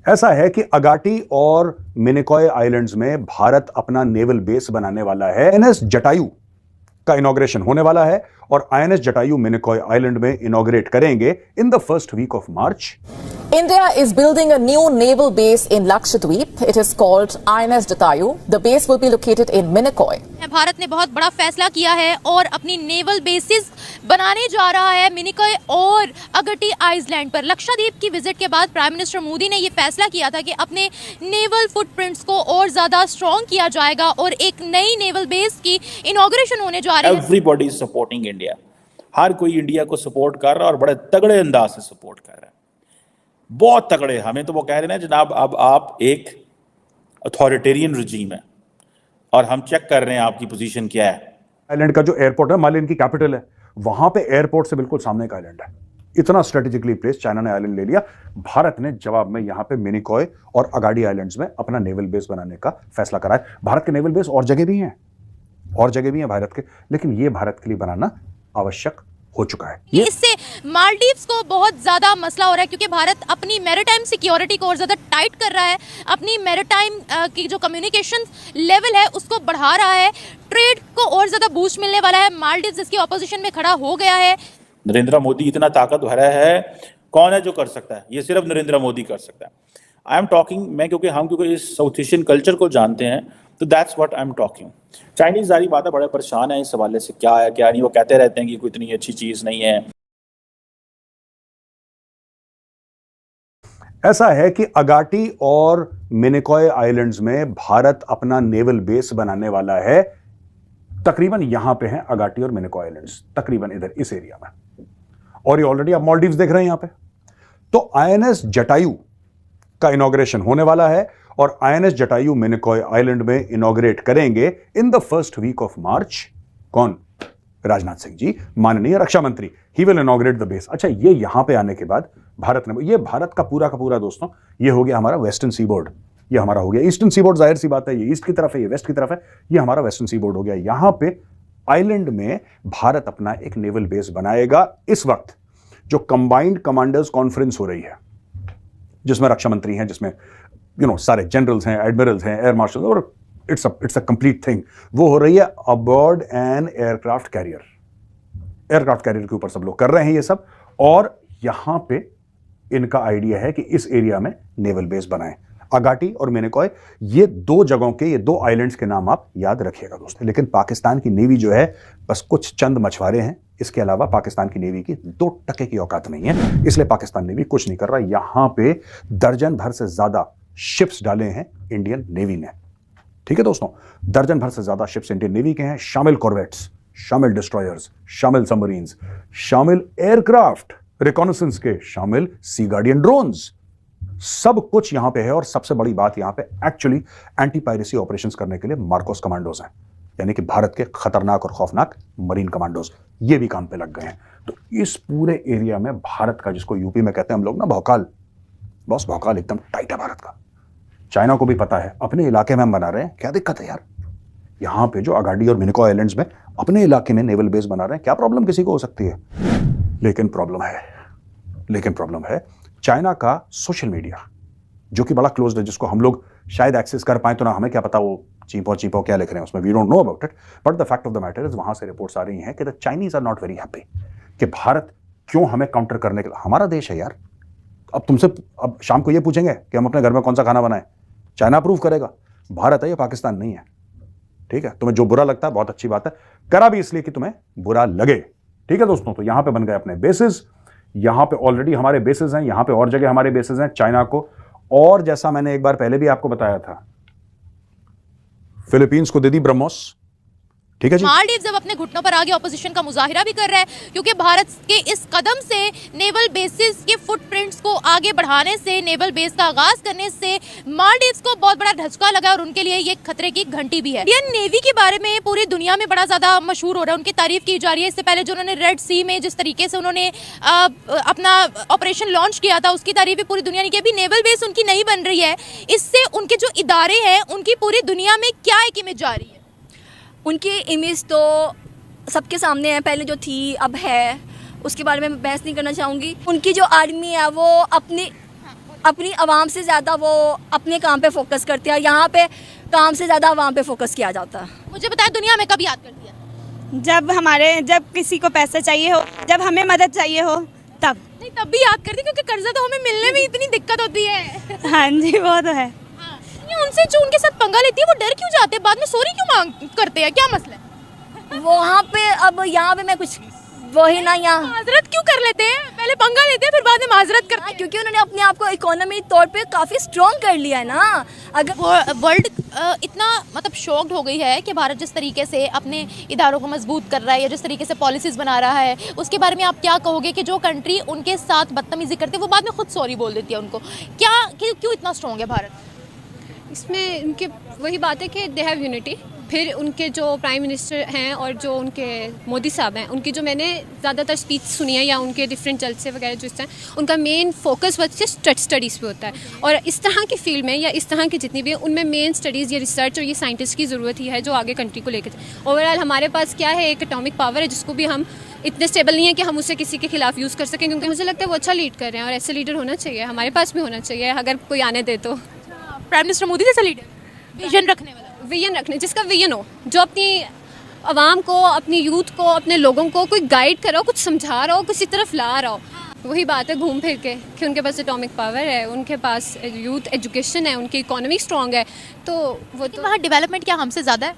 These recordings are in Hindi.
ऐसा है कि अगाटी और मिनिकॉय आइलैंड्स में भारत अपना नेवल बेस बनाने वाला है। आईएनएस जटायु का इनॉग्रेशन होने वाला है और आईएनएस जटायु मिनिकॉय आइलैंड में इनॉग्रेट करेंगे in the first week of March. India is building a new naval base in Lakshadweep. It is called INS Jatayu. The base will be located in Minicoy. Bharat ने बहुत बड़ा फैसला किया है और अपनी नेवल बेसिस बनाने जा रहा है मिनिकॉय और अगटी आइलैंड पर। लक्षद्वीप की विजिट के बाद प्राइम मिनिस्टर मोदी ने ये फैसला किया था कि अपने नेवल फुटप्रिंट्स को और ज्यादा स्ट्रॉन्ग किया जाएगा और एक नई नेवल बेस की इनॉग्रेशन होने जा रही है। एवरीबॉडी इज सपोर्टिंग इंडिया, हर कोई इंडिया को सपोर्ट कर रहा है और बड़े तगड़े अंदाज से सपोर्ट कर रहा है, बहुत तगड़े। हमें तो वो कह रहे हैं ना जनाब, अब आप एक अथॉरिटेरियन रजीम है और हम चेक कर रहे हैं आपकी पोजीशन क्या है। आइलैंड का जो एयरपोर्ट है, माली इनकी कैपिटल है, वहां पे एयरपोर्ट से बिल्कुल सामने का आइलैंड है। इतना स्ट्रेटेजिकली प्लेस चाइना ने आइलैंड ले लिया। भारत ने जवाब में यहां पे मिनिकॉय और अगाडी आइलैंड्स में अपना नेवल बेस बनाने का फैसला करा है। भारत के नेवल बेस और जगह भी हैं, भारत के, लेकिन ये भारत के लिए बनाना आवश्यक हो चुका है। इससे मालदीव्स को बहुत ज्यादा मसला हो रहा है क्योंकि भारत अपनी मैरिटाइम सिक्योरिटी को और ज्यादा टाइट कर रहा है, अपनी मैरिटाइम की जो कम्युनिकेशन लेवल है उसको बढ़ा रहा है, ट्रेड को और ज्यादा बूस्ट मिलने वाला है। मालदीव्स इसकी ऑपोजिशन में खड़ा हो गया है। नरेंद्र मोदी इतना ताकतवर है, कौन है जो कर सकता है? ये सिर्फ नरेंद्र मोदी कर सकता है। आई एम टॉकिंग, मैं क्योंकि इस साउथ एशियन कल्चर को जानते हैं, तो that's what I am talking. Chinese सारी बातें बड़े परेशान है इस हवाले से, क्या है क्या नहीं, वो कहते रहते हैं कि कोई इतनी अच्छी चीज नहीं है। ऐसा है कि अगाटी और मिनिकॉय आइलैंड्स में भारत अपना नेवल बेस बनाने वाला है। तकरीबन यहां पे हैं अगाटी और मिनिकॉय आइलैंड्स, तकरीबन इधर इस एरिया में, और ये ऑलरेडी आप मालदीव्स देख रहे हैं यहां पे। तो आईएनएस जटायु का इनॉग्रेशन होने वाला है और आईएनएस जटायु मिनिकॉय आइलैंड में इनॉग्रेट करेंगे in the first week of March. कौन? राजनाथ सिंह जी, माननीय रक्षा मंत्री। He will inaugurate the base. अच्छा, ये यहां पे आने के बाद भारत ने, ये भारत का पूरा दोस्तों, ये हो गया हमारा वेस्टर्न सी बोर्ड, ये हमारा हो गया ईस्टर्न सी बोर्ड। जाहिर सी बात है, ये ईस्ट की तरफ है, ये वेस्ट की तरफ है, ये हमारा वेस्टर्न सी बोर्ड हो गया। यहां पे आइलैंड में भारत अपना एक नेवल बेस बनाएगा। इस वक्त जो कंबाइंड कमांडर्स कॉन्फ्रेंस हो रही है, जिसमें रक्षा मंत्री हैं, जिसमें सारे जनरल्स हैं, एडमिरल्स हैं, एयर मार्शल, और इट्स अ कंप्लीट थिंग, वो हो रही है aboard an aircraft carrier. Aircraft carrier के ऊपर सब लोग कर रहे हैं ये सब, और यहां पे इनका आइडिया है कि इस एरिया में नेवल बेस बनाएं। अगाटी और मिनिकॉय, ये दो जगहों के, ये दो आइलैंड्स के नाम आप याद रखिएगा दोस्तों। लेकिन पाकिस्तान की नेवी जो है, बस कुछ चंद मछुआरे हैं, इसके अलावा पाकिस्तान की नेवी की 2% की औकात नहीं है, इसलिए पाकिस्तान नेवी कुछ नहीं कर रहा। यहां पे दर्जन भर से ज्यादा शिप्स डाले हैं इंडियन नेवी ने। ठीक है दोस्तों, दर्जन भर से ज्यादा शिप्स इंडियन नेवी के हैं, शामिल कॉर्वेट्स, शामिल डिस्ट्रॉयर्स, शामिल सबमरीन्स, शामिल एयरक्राफ्ट रिकॉनेसेंस के, शामिल सी गार्डियन ड्रोन्स, सब कुछ यहां पे है। और सबसे बड़ी बात, यहां पे एक्चुअली एंटी पायरेसी ऑपरेशंस करने के लिए मार्कोस कमांडोज हैं, यानी कि भारत के खतरनाक और खौफनाक मरीन कमांडोज, ये भी काम पे लग गए हैं। तो इस पूरे एरिया में भारत का, जिसको यूपी में कहते हैं हम लोग ना भौकाल, बॉस भौकाल एकदम टाइट है भारत का। चाइना को भी पता है, अपने इलाके में हम बना रहे हैं, क्या दिक्कत है यार? यहां पे जो अगाडी और मिनिकॉय आइलैंड्स में अपने इलाके में नेवल बेस बना रहे हैं, क्या प्रॉब्लम किसी को हो सकती है? लेकिन प्रॉब्लम है चाइना का सोशल मीडिया, जो कि बड़ा क्लोज्ड है, जिसको हम लोग शायद एक्सेस कर पाए, तो ना हमें क्या पता वो चीपो क्या लिख रहे हैं उसमें, we don't know about it. But the fact of the matter is, वहां से रिपोर्ट्स आ रही हैं कि the Chinese are not very happy कि भारत क्यों हमें काउंटर करने के लिए, हमारा देश है यार। अब शाम को ये पूछेंगे कि हम अपने घर में कौन सा खाना बनाएं, चाइना अप्रूव करेगा? भारत है, ये पाकिस्तान नहीं है। ठीक है, तुम्हें जो बुरा लगता है, बहुत अच्छी बात है, करा भी इसलिए कि तुम्हें बुरा लगे। ठीक है दोस्तों, तो यहां पे बन गए अपने बेसिस, यहां पे ऑलरेडी हमारे बेसिस हैं, यहां पे और जगह हमारे बेसिस हैं चाइना को। और जैसा मैंने एक बार पहले भी आपको बताया था, फिलीपींस को दे दी ब्रह्मोस। ठीक है जी। मालदीव जब अपने घुटनों पर आगे ऑपोजिशन का मुजाहिरा भी कर रहा है, क्योंकि भारत के इस कदम से, नेवल बेसिस के फुटप्रिंट्स को आगे बढ़ाने से, नेवल बेस का आगाज करने से मालदीव्स को बहुत बड़ा धचका लगा और उनके लिए ये खतरे की घंटी भी है। इंडियन नेवी के बारे में पूरी दुनिया में बड़ा ज्यादा मशहूर हो रहा है, उनकी तारीफ की जा रही है। इससे पहले जो उन्होंने रेड सी में जिस तरीके से उन्होंने अपना ऑपरेशन लॉन्च किया था, उसकी तारीफ भी पूरी दुनिया ने की। अभी नेवल बेस उनकी नहीं बन रही है, इससे उनके जो इदारे हैं उनकी पूरी दुनिया में क्या एक इमेज जा रही है? उनकी इमेज तो सबके सामने है, पहले जो थी अब है, उसके बारे में मैं बहस नहीं करना चाहूँगी। उनकी जो आर्मी है वो अपनी अपनी आवाम से ज़्यादा वो अपने काम पे फोकस करते हैं। यहाँ पे काम से ज़्यादा आवाम पे फोकस किया जाता है। मुझे बताया दुनिया में कब याद करती है? जब किसी को पैसा चाहिए हो, जब हमें मदद चाहिए हो तब। नहीं तब भी याद करती क्योंकि कर्जा तो हमें मिलने में इतनी दिक्कत होती है। हाँ जी, वो तो है। हाँ, ये उनसे जो उनके साथ पंगा लेती है वो डर क्यों जाते हैं, बाद में सॉरी क्यों मांग करते हैं, क्या मसला है? वहाँ पे अब यहाँ पे मैं कुछ वही ना यहाँ माजरत क्यों कर लेते हैं, पहले पंगा लेते हैं फिर बाद में माजरत करते हैं? क्योंकि उन्होंने अपने आप को इकोनॉमी तौर पे काफ़ी स्ट्रॉन्ग कर लिया है ना। अगर वर्ल्ड इतना मतलब शॉक्ड हो गई है कि भारत जिस तरीके से अपने इदारों को मजबूत कर रहा है या जिस तरीके से पॉलिसीज़ बना रहा है, उसके बारे में आप क्या कहोगे कि जो कंट्री उनके साथ बदतमीजी करती है वो बाद में खुद सॉरी बोल देती है उनको, क्यों इतना स्ट्रॉन्ग है भारत? इसमें उनके वही बात है कि दे हैव यूनिटी। फिर उनके जो प्राइम मिनिस्टर हैं और जो उनके मोदी साहब हैं, उनकी जो मैंने ज़्यादातर स्पीच सुनी है या उनके डिफरेंट जलसे वगैरह जो इस तरह, उनका मेन फोकस बच्चे स्टडीज़ पे होता है। और इस तरह की फील्ड में या इस तरह की जितनी भी है उनमें मेन स्टडीज़ या रिसर्च और ये साइंटिस्ट की ज़रूरत ही है जो आगे कंट्री को लेकर। ओवरऑल हमारे पास क्या है, एक एटॉमिक पावर है जिसको भी हम इतने स्टेबल नहीं है कि हम उसे किसी के खिलाफ यूज़ कर सकें, क्योंकि मुझे लगता है वो अच्छा लीड कर रहे हैं और ऐसे लीडर होना चाहिए, हमारे पास भी होना चाहिए अगर कोई आने दे तो। प्राइम मिनिस्टर मोदी जैसा लीडर, विजन रखने वाला, विजन रखने, जिसका विजन हो, जो अपनी आवाम को, अपनी यूथ को, अपने लोगों को कोई गाइड कर रहा हो, कुछ समझा रहा हो, किसी तरफ ला रहा हो। वही बात है घूम फिर के कि उनके पास एटॉमिक पावर है, उनके पास यूथ एजुकेशन है, उनकी इकोनॉमी स्ट्रॉन्ग है, तो वो तो वहाँ डेवलपमेंट क्या हमसे ज़्यादा है?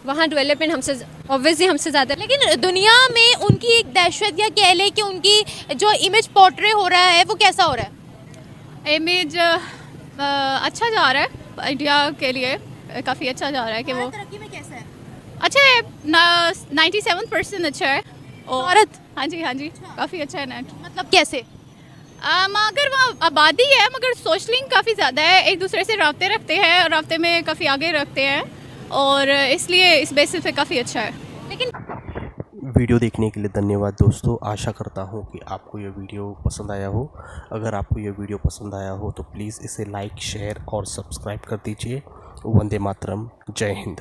वहाँ डेवलपमेंट हमसे ऑब्वियसली हमसे ज़्यादा है। लेकिन दुनिया में उनकी एक दहशत या कह ले कि उनकी जो इमेज पोर्ट्रे हो रहा है वो कैसा हो रहा है? इमेज अच्छा जा रहा है, इंडिया के लिए काफ़ी अच्छा जा रहा है कि वो तरक्की में कैसा है? अच्छा है, 97% अच्छा है। और भारत? हाँ जी काफ़ी अच्छा है नेट। मतलब कैसे? मगर वहाँ आबादी है मगर सोशलिंग काफ़ी ज़्यादा है, एक दूसरे से राब्ते रखते हैं और राब्ते में काफ़ी आगे रखते हैं और इसलिए इस बेसिस पे काफ़ी अच्छा है। लेकिन वीडियो देखने के लिए धन्यवाद दोस्तों। आशा करता हूँ कि आपको ये वीडियो पसंद आया हो। अगर आपको ये वीडियो पसंद आया हो तो प्लीज़ इसे लाइक, शेयर और सब्सक्राइब कर दीजिए। वंदे मातरम, जय हिंद।